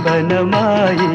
ചുംബനമായി.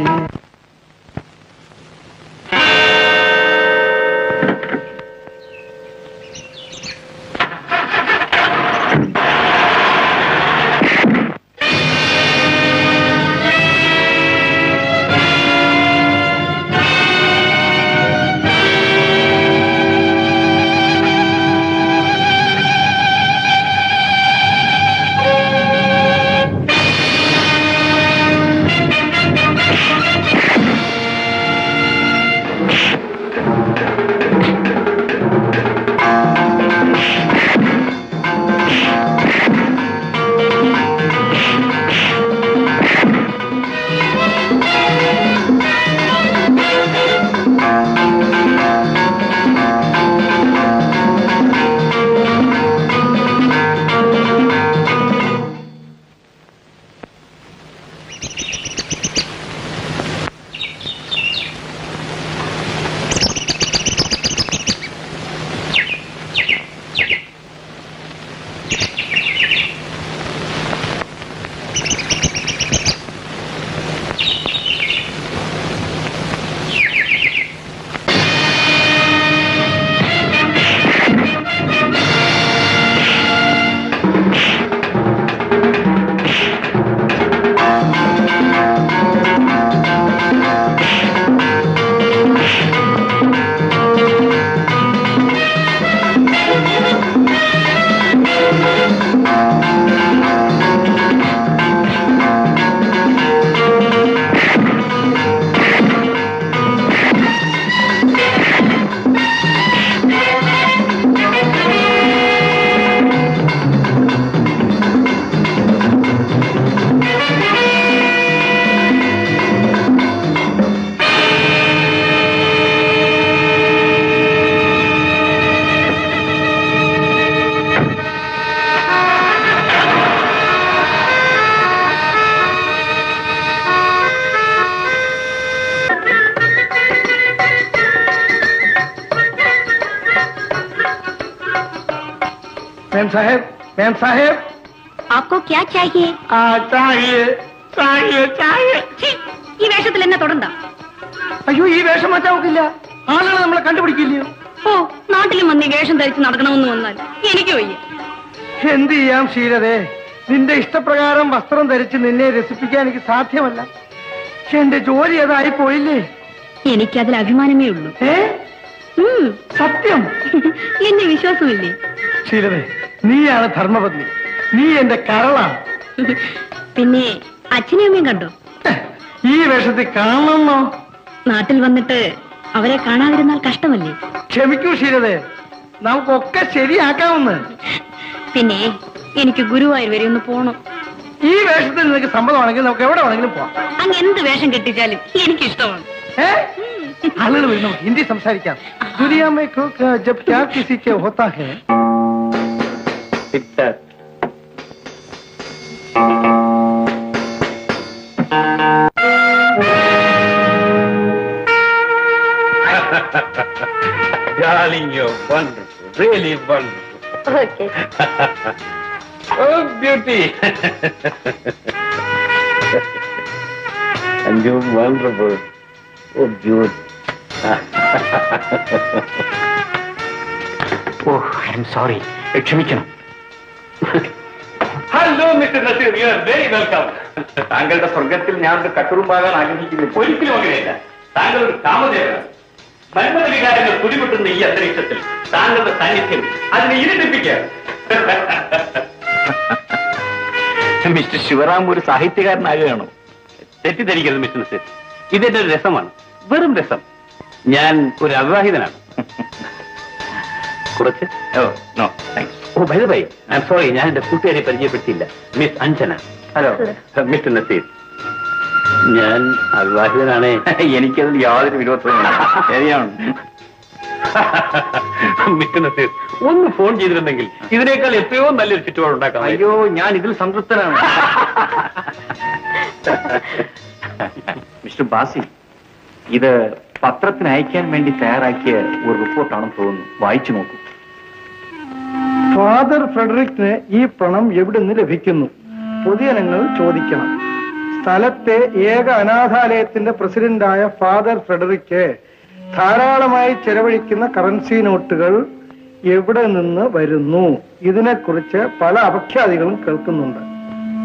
Ma'am साहेब आपको क्या चाहिए? चाहिए चाहिए चाहिए. ഈ വേഷത്തിൽ എന്നെ തൊടണ്ട. അയ്യോ, ഈ വേഷം മാറ്റാൻ നോക്കില്ല. ആളുകൾ നമ്മളെ കണ്ടുപിടിക്കില്ലയോ? ഓ, നാട്ടിലും വന്ന് ഈ വേഷം ധരിച്ച് നടക്കണമെന്ന് വന്നാൽ എനിക്ക് വയ്യ. എന്ത് ചെയ്യാം ശീലതേ, നിന്റെ ഇഷ്ടപ്രകാരം വസ്ത്രം ധരിച്ച് നിന്നെ രസിപ്പിക്കാൻ എനിക്ക് സാധ്യമല്ല. എന്റെ ജോലി അതായി പോയില്ലേ. എനിക്കതിൽ അഭിമാനമേ ഉള്ളൂ. സത്യം. എന്നെ വിശ്വാസമില്ലേ? ശീലതേ, നീയാണ് ധർമ്മപത്നി. നീ എന്റെ കരളാണ്. പിന്നെ അച്ഛനെയും അമ്മയും കണ്ടോ? ഈ വേഷത്തിൽ കാണണമെന്നോ? നാട്ടിൽ വന്നിട്ട് അവരെ കാണാതിരുന്നാൽ കഷ്ടമല്ലേ? ക്ഷമിക്കൂ ശീലതേ, നമുക്കൊക്കെ ശരിയാക്കാവുന്ന. പിന്നെ എനിക്ക് ഗുരുവായൂർ വരെ ഒന്ന് പോണം. ഈ വേഷത്തിൽ നിനക്ക് സമ്മതമാണെങ്കിൽ നമുക്ക് എവിടെ വേണമെങ്കിലും പോവാം. അങ്ങ് എന്ത് വേഷം കെട്ടിച്ചാലും എനിക്കിഷ്ടമാണ്. ആളുകൾ വരുന്നു, ഹിന്ദി സംസാരിക്കാം. ദുനിയാ മേ ജബ് ക്യാ കിസി കെ ഹോത്താ ഹൈ. Darling, you're wonderful, really wonderful. Okay. Oh, beauty. And you're wonderful. Oh, beauty. Oh, I'm sorry. ക്ഷമിക്കണം. Hello mister Nazeer, you are very welcome. താങ്കളുടെ സ്വർഗത്തിൽ ഞാൻ ഒരു കട്ടുറുമ്പാകാൻ ആഗ്രഹിക്കുന്നു. ഒരിക്കലും അങ്ങനെയല്ല. താങ്കൾ ഒരു കാമദേവനാണ്. മന്മഥ വികാരങ്ങൾ തുടിപെട്ടുന്ന ഈ അന്തരീക്ഷത്തിൽ താങ്കളുടെ സാന്നിധ്യം അതിനെ ഇരുട്ടിപ്പിക്കുക. മിസ്റ്റർ ശിവറാം ഒരു സാഹിത്യകാരനാകുകയാണോ? തെറ്റിദ്ധരിക്കരുത് മിസ്റ്റർ നസീർ, ഇതെന്റെ ഒരു രസമാണ്, വെറും രസം. ഞാൻ ഒരു അവിവാഹിതനാണ്. കുറച്ച് no thanks. Oh, by the way, I am sorry, ഞാൻ എന്റെ കൂട്ടുകാരെ പരിചയപ്പെടുത്തിയില്ല. Miss Anjana. Hello mister Naseer, ഞാൻ അവിവാഹിതനാണ്. എനിക്കതിൽ യാതൊരു വിരോധവും ശരിയാണ്. മിസ്റ്റർ നസീർ, ഒന്ന് ഫോൺ ചെയ്തിരുന്നെങ്കിൽ ഇതിനേക്കാൾ എത്രയോ നല്ലൊരു ചുറ്റുപാട് ഉണ്ടാക്കാം. അയ്യോ, ഞാൻ ഇതിൽ സംതൃപ്തനാണ്. മിസ്റ്റർ ബാസി, ഇത് പത്രത്തിന് അയക്കാൻ വേണ്ടി തയ്യാറാക്കിയ ഒരു റിപ്പോർട്ടാണെന്ന് തോന്നുന്നു. വായിച്ചു നോക്കൂ. ഫാദർ ഫ്രെഡറിക്കിന് ഈ പണം എവിടെ നിന്ന് ലഭിക്കുന്നു? പൊതുജനങ്ങൾ ചോദിക്കണം. സ്ഥലത്തെ ഏക അനാഥാലയത്തിന്റെ പ്രസിഡന്റായ ഫാദർ ഫ്രെഡറിക്ക് ധാരാളമായി ചെലവഴിക്കുന്ന കറൻസി നോട്ടുകൾ എവിടെ നിന്ന് വരുന്നു? ഇതിനെക്കുറിച്ച് പല അപഖ്യാതികളും കേൾക്കുന്നുണ്ട്.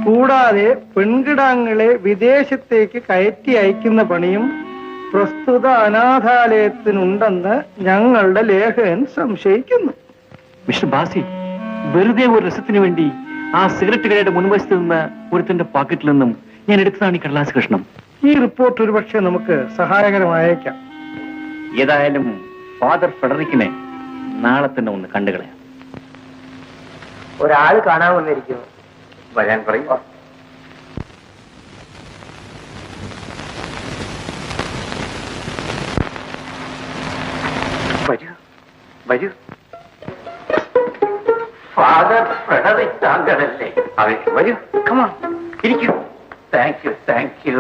കൂടാതെ പെൺകിടാങ്ങളെ വിദേശത്തേക്ക് കയറ്റി അയക്കുന്ന പണിയും പ്രസ്തുത അനാഥാലയത്തിനുണ്ടെന്ന് ഞങ്ങളുടെ ലേഖകൻ സംശയിക്കുന്നു. മിസ്റ്റർ ബാസി, വെറുതെ ഒരു രസത്തിന് വേണ്ടി ആ സിഗരറ്റ് കടയുടെ മുൻവശത്ത് നിന്ന് ഒരുത്തന്റെ പോക്കറ്റിൽ നിന്നും ഞാൻ എടുത്തതാണ് ഈ കടലാസ് കഷ്ണം. ഈ റിപ്പോർട്ട് ഒരുപക്ഷെ നമുക്ക് സഹായകരമായേക്കാം. ഏതായാലും ഫാദർ ഫെഡറിക്കിനെ നാളെ തന്നെ ഒന്ന് കണ്ടുകളയാം. ഒരാൾ കാണാൻ വന്നിരിക്കുന്നു. വരാൻ പറയും. വരൂ വരൂ. ഫാദർ ഫ്രെഡറിക് താങ്കളല്ലേ? അതെ, വരൂ. കമാൺ, ഇരിക്കൂ. Thank you, thank you.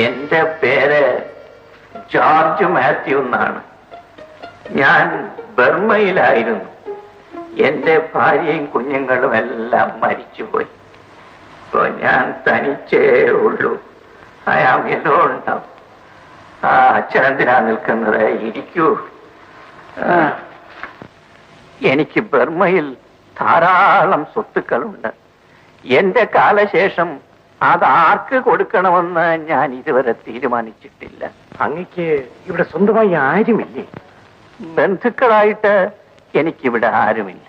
എന്റെ പേര് ജോർജ് മാത്യു എന്നാണ്. ഞാൻ ബർമയിലായിരുന്നു. എന്റെ ഭാര്യയും കുഞ്ഞുങ്ങളും എല്ലാം മരിച്ചുപോയി. ഇപ്പൊ ഞാൻ തനിച്ചേ ഉള്ളൂ. അയാമല്ലോ ഉണ്ടാവും. ആ അച്ഛനെന്തിനാ നിൽക്കുന്നത്? ഇരിക്കൂ. എനിക്ക് ബർമയിൽ ധാരാളം സ്വത്തുക്കളുണ്ട്. എന്റെ കാലശേഷം അതാർക്ക് കൊടുക്കണമെന്ന് ഞാൻ ഇതുവരെ തീരുമാനിച്ചിട്ടില്ല. അങ്ങക്ക് ഇവിടെ സ്വന്തമായി ആരുമില്ലേ? ബന്ധുക്കളായിട്ട് എനിക്കിവിടെ ആരുമില്ല.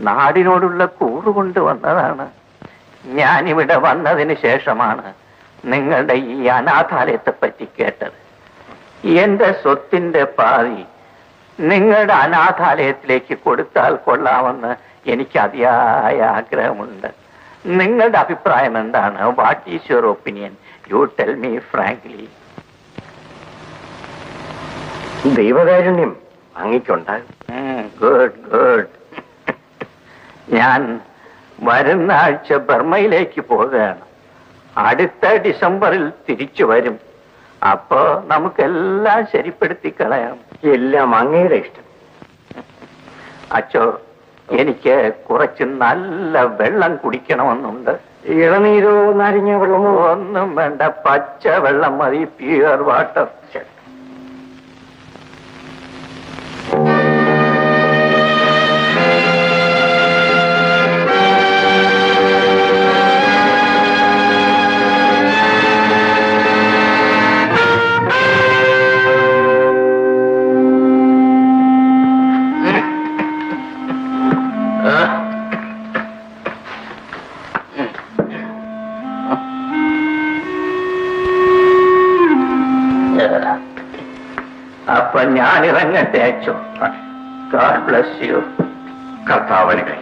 നാടിനോടുള്ള കൂറുകൊണ്ട് വന്നതാണ്. ഞാനിവിടെ വന്നതിന് ശേഷമാണ് നിങ്ങളുടെ ഈ അനാഥാലയത്തെ പറ്റി കേട്ടത്. എന്റെ സ്വത്തിന്റെ പാതി നിങ്ങളുടെ അനാഥാലയത്തിലേക്ക് കൊടുത്താൽ കൊള്ളാമെന്ന് എനിക്ക് അതിയായ ആഗ്രഹമുണ്ട്. നിങ്ങളുടെ അഭിപ്രായം എന്താണ്? What is your opinion? You tell me frankly. ദൈവകാരുണ്യം അങ്ങക്കുണ്ടാകും. Good good. ഞാൻ വരുന്ന ആഴ്ച ബർമയിലേക്ക് പോവുകയാണ്. അടുത്ത ഡിസംബറിൽ തിരിച്ചു വരും. അപ്പോ നമുക്കെല്ലാം ശരിപ്പെടുത്തി കളയാം. എല്ലാം അങ്ങയുടെ ഇഷ്ടം. അച്ചോ, എനിക്ക് കുറച്ച് നല്ല വെള്ളം കുടിക്കണമെന്നുണ്ട്. ഇളനീരോ നാരങ്ങ വെള്ളമോ? ഒന്നും വേണ്ട, പച്ച വെള്ളം മതി. Pure water. അപ്പൊ ഞാൻ ഇറങ്ങട്ടെ അച്ചോ. God bless you. കർത്താവിനെ